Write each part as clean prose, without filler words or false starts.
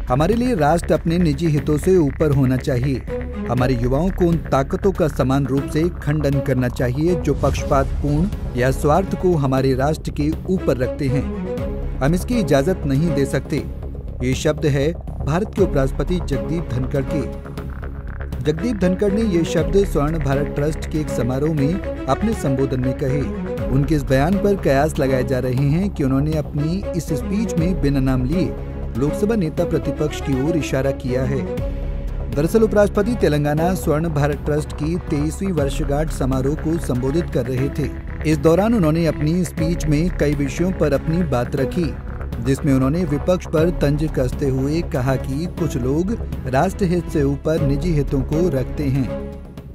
हमारे लिए राष्ट्र अपने निजी हितों से ऊपर होना चाहिए। हमारे युवाओं को उन ताकतों का समान रूप से खंडन करना चाहिए जो पक्षपातपूर्ण या स्वार्थ को हमारे राष्ट्र के ऊपर रखते हैं। हम इसकी इजाजत नहीं दे सकते। ये शब्द है भारत के उपराष्ट्रपति जगदीप धनखड़ के। जगदीप धनखड़ ने ये शब्द स्वर्ण भारत ट्रस्ट के एक समारोह में अपने संबोधन में कहे। उनके इस बयान पर कयास लगाए जा रहे हैं कि उन्होंने अपनी इस स्पीच में बिना नाम लिए लोकसभा नेता प्रतिपक्ष की ओर इशारा किया है। दरअसल उपराष्ट्रपति तेलंगाना स्वर्ण भारत ट्रस्ट की 23वीं वर्षगांठ समारोह को संबोधित कर रहे थे। इस दौरान उन्होंने अपनी स्पीच में कई विषयों पर अपनी बात रखी, जिसमें उन्होंने विपक्ष पर तंज कसते हुए कहा कि कुछ लोग राष्ट्र हित से ऊपर निजी हितों को रखते हैं।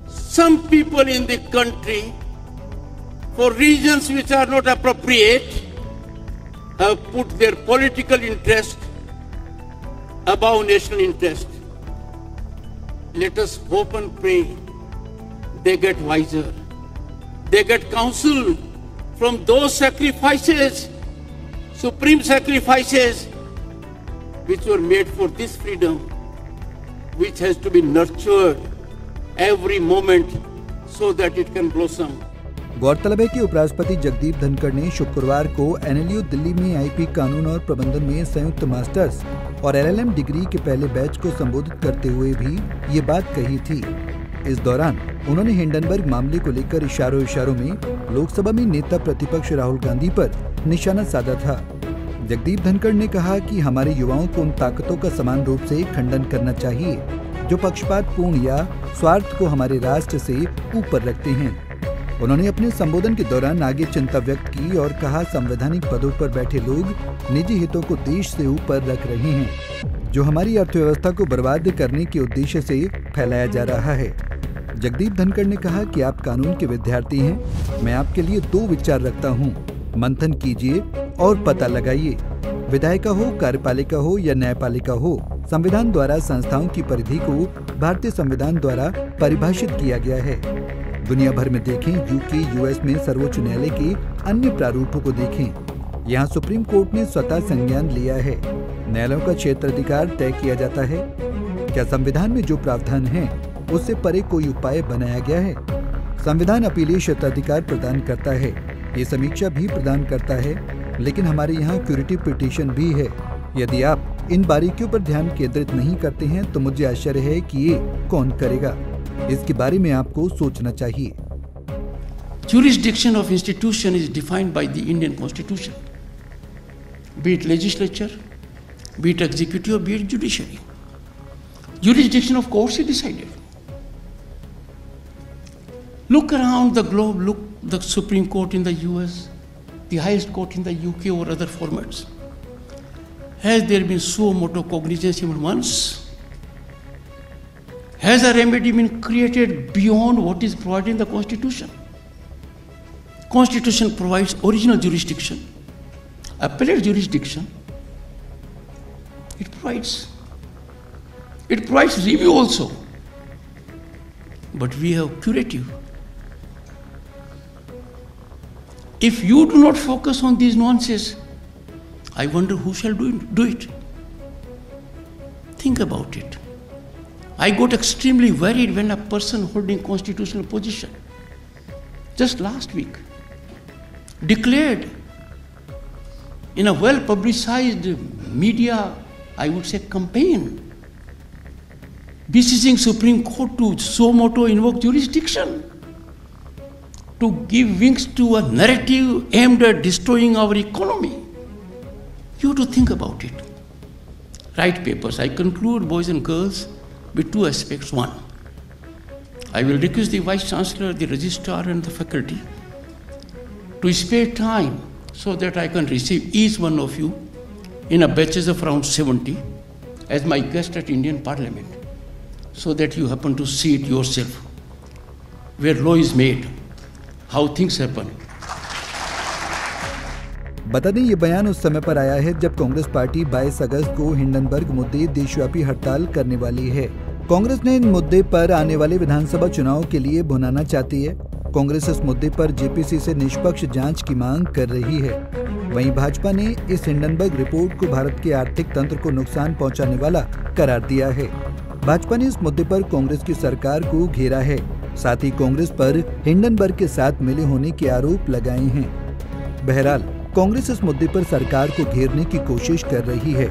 Some people in the country, for reasons which are not appropriate, have put their political interest above national interest. Let us hope and pray they get wiser. They get counsel from those sacrifices, supreme sacrifices, which were made for this freedom, which has to be nurtured every moment so that it can blossom. गौरतलब है कि उपराष्ट्रपति जगदीप धनखड़ ने शुक्रवार को NLU Delhi में IP कानून और प्रबंधन में संयुक्त मास्टर्स और एलएलएम डिग्री के पहले बैच को संबोधित करते हुए भी ये बात कही थी। इस दौरान उन्होंने हिंडनबर्ग मामले को लेकर इशारों में लोकसभा में नेता प्रतिपक्ष राहुल गांधी पर निशाना साधा था। जगदीप धनखड़ ने कहा कि हमारे युवाओं को उन ताकतों का समान रूप से खंडन करना चाहिए जो पक्षपातपूर्ण या स्वार्थ को हमारे राष्ट्र से ऊपर रखते हैं। उन्होंने अपने संबोधन के दौरान आगे चिंता व्यक्त की और कहा, संवैधानिक पदों पर बैठे लोग निजी हितों को देश से ऊपर रख रहे हैं, जो हमारी अर्थव्यवस्था को बर्बाद करने के उद्देश्य से फैलाया जा रहा है। जगदीप धनखड़ ने कहा कि आप कानून के विद्यार्थी हैं। मैं आपके लिए 2 विचार रखता हूं, मंथन कीजिए और पता लगाइए। विधायिका हो, कार्यपालिका हो या न्यायपालिका हो, संविधान द्वारा संस्थाओं की परिधि को भारतीय संविधान द्वारा परिभाषित किया गया है। दुनिया भर में देखें, यूके, यूएस में सर्वोच्च न्यायालय के अन्य प्रारूपों को देखें। यहाँ सुप्रीम कोर्ट ने स्वतः संज्ञान लिया है। न्यायालयों का क्षेत्राधिकार तय किया जाता है। क्या संविधान में जो प्रावधान है उससे परे कोई उपाय बनाया गया है? संविधान अपीलीय क्षेत्राधिकार प्रदान करता है, ये समीक्षा भी प्रदान करता है, लेकिन हमारे यहाँ क्यूरेटिव पिटीशन भी है। यदि आप इन बारीकियों पर ध्यान केंद्रित नहीं करते हैं तो मुझे आश्चर्य है कि ये कौन करेगा। इसके बारे में आपको सोचना चाहिए। Jurisdiction of institution is defined by the Indian Constitution, be it legislature, be it executive, be it judiciary. Jurisdiction of courts is decided. Look around the globe, look the Supreme Court in the US, the highest court in the UK or other formats. Has there been suo motu cognizance even once? Has a remedy been created beyond what is provided in the Constitution? Constitution provides original jurisdiction, appellate jurisdiction. It provides review also. But we have curative. If you do not focus on these nuances, I wonder who shall do it. Think about it. I got extremely worried when a person holding constitutional position just last week declared in a well-publicized media, I would say, campaign, beseeching Supreme Court to suo motu invoke jurisdiction, to give wings to a narrative aimed at destroying our economy. You have to think about it. Write papers. I conclude, boys and girls, with 2 aspects. One, I will request the Vice Chancellor, the Registrar and the faculty to spare time so that I can receive each one of you in a batches of around 70 as my guest at Indian Parliament, so that you happen to see it yourself, where law is made, how things happen. बता दें, ये बयान उस समय पर आया है जब कांग्रेस पार्टी 22 अगस्त को हिंडनबर्ग मुद्दे देशव्यापी हड़ताल करने वाली है। कांग्रेस ने इन मुद्दे पर आने वाले विधानसभा चुनाव के लिए भुनाना चाहती है। कांग्रेस इस मुद्दे पर जेपीसी से निष्पक्ष जांच की मांग कर रही है। वहीं भाजपा ने इस हिंडनबर्ग रिपोर्ट को भारत के आर्थिक तंत्र को नुकसान पहुंचाने वाला करार दिया है। भाजपा ने इस मुद्दे पर कांग्रेस की सरकार को घेरा है। साथ ही कांग्रेस पर हिंडनबर्ग के साथ मिले होने के आरोप लगाए हैं। बहरहाल कांग्रेस इस मुद्दे पर सरकार को घेरने की कोशिश कर रही है।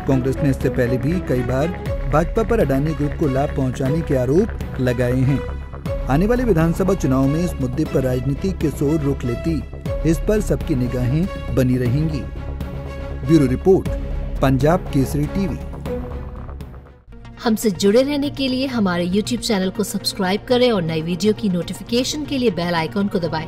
कांग्रेस ने इससे पहले भी कई बार भाजपा पर अडानी ग्रुप को लाभ पहुंचाने के आरोप लगाए हैं। आने वाले विधानसभा चुनाव में इस मुद्दे पर राजनीति के शोर रुख लेती, इस पर सबकी निगाहें बनी रहेंगी। Bureau report, Punjab Kesari TV. हमसे जुड़े रहने के लिए हमारे YouTube चैनल को सब्सक्राइब करें और नई वीडियो की नोटिफिकेशन के लिए बेल आइकॉन को दबाएं।